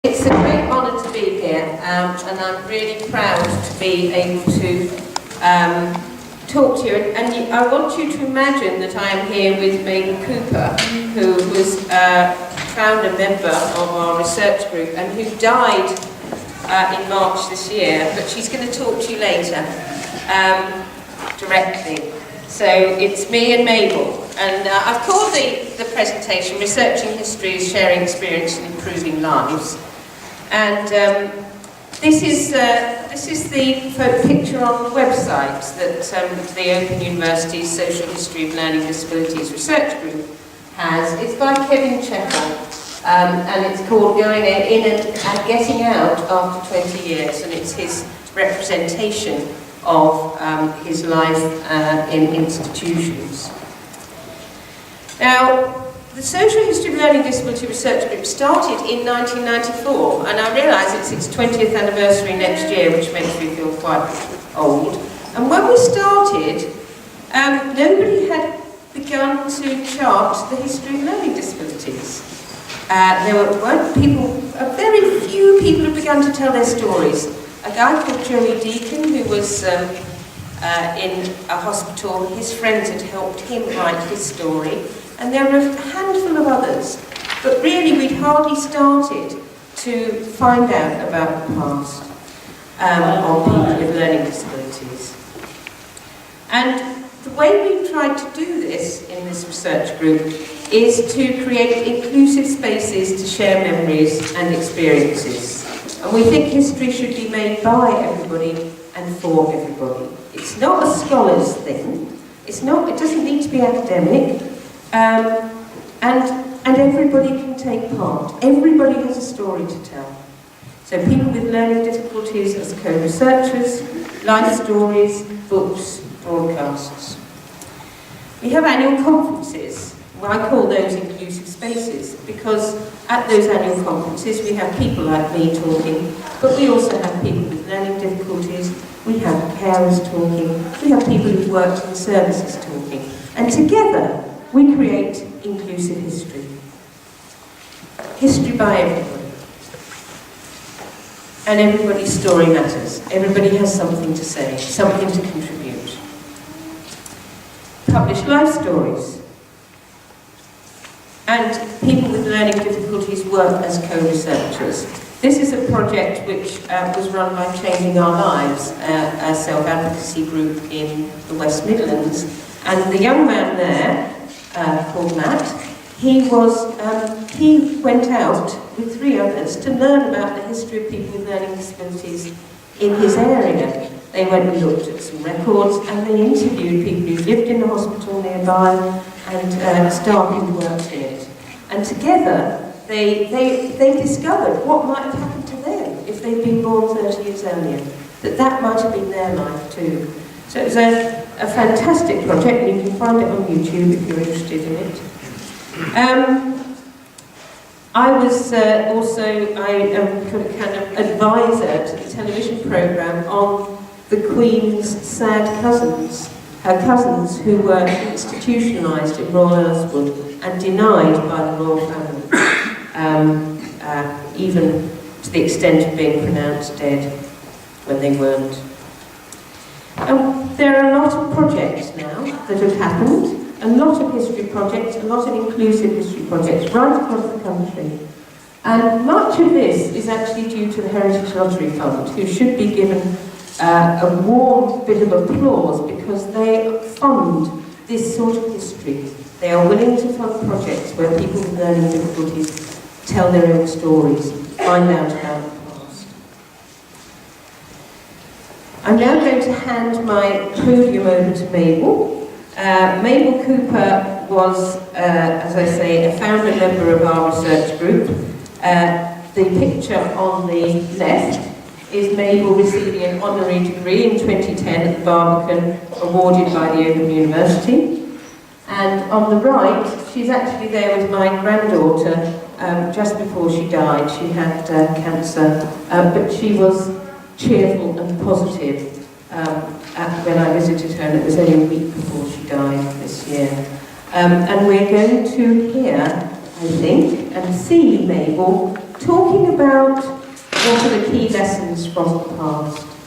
It's a great honour to be here, and I'm really proud to be able to talk to you. And I want you to imagine that I am here with Mabel Cooper, who was a founder member of our research group and who died in March this year, but she's going to talk to you later directly. So it's me and Mabel, and I've called the presentation Researching Histories, Sharing Experience and Improving Lives. And this is the picture on the website that the Open University's Social History of Learning Disabilities Research Group has. It's by Kevin Checker, and it's called Going In and Getting Out After 20 Years, and it's his representation of his life in institutions. Now, the Social History of Learning Disability Research Group started in 1994, and I realise it's its 20th anniversary next year, which makes me feel quite old. And when we started, nobody had begun to chart the history of learning disabilities. There weren't people, very few people had begun to tell their stories. A guy called Joey Deacon, who was in a hospital, his friends had helped him write his story. And there were a handful of others, but really we'd hardly started to find out about the past of people with learning disabilities. And the way we tried to do this in this research group is to create inclusive spaces to share memories and experiences. And we think history should be made by everybody and for everybody. It's not a scholar's thing. It doesn't need to be academic. And everybody can take part. Everybody has a story to tell. So people with learning difficulties as co-researchers, life stories, books, broadcasts. We have annual conferences. Well, I call those inclusive spaces because at those annual conferences we have people like me talking, but we also have people with learning difficulties, we have carers talking, we have people who've worked in services talking, and together we create inclusive history. History by everybody. And everybody's story matters. Everybody has something to say, something to contribute. Publish life stories. And people with learning difficulties work as co-researchers. This is a project which was run by Changing Our Lives, a self-advocacy group in the West Midlands. And the young man there, called Matt, he went out with 3 others to learn about the history of people with learning disabilities in his area. They went and looked at some records and they interviewed people who lived in the hospital nearby and staff who worked in it. And together they discovered what might have happened to them if they'd been born 30 years earlier, that might have been their life too. So it was a fantastic project, and you can find it on YouTube if you're interested in it. I was I am kind of advisor to the television programme on the Queen's sad cousins, her cousins who were institutionalised in Royal Earlswood and denied by the royal family, even to the extent of being pronounced dead when they weren't. There are a lot of projects now that have happened, a lot of history projects, a lot of inclusive history projects right across the country. And much of this is actually due to the Heritage Lottery Fund, who should be given a warm bit of applause because they fund this sort of history. They are willing to fund projects where people with learning difficulties tell their own stories, find out about the past. I'm now going to hand my podium over to Mabel. Mabel Cooper was, as I say, a founder member of our research group. The picture on the left is Mabel receiving an honorary degree in 2010 at the Barbican, awarded by the Open University. And on the right, she's actually there with my granddaughter just before she died. She had cancer, but she was cheerful and positive when I visited her, and it was only a week before she died this year. And we're going to hear, I think, and see Mabel talk talking about what are the key lessons from the past.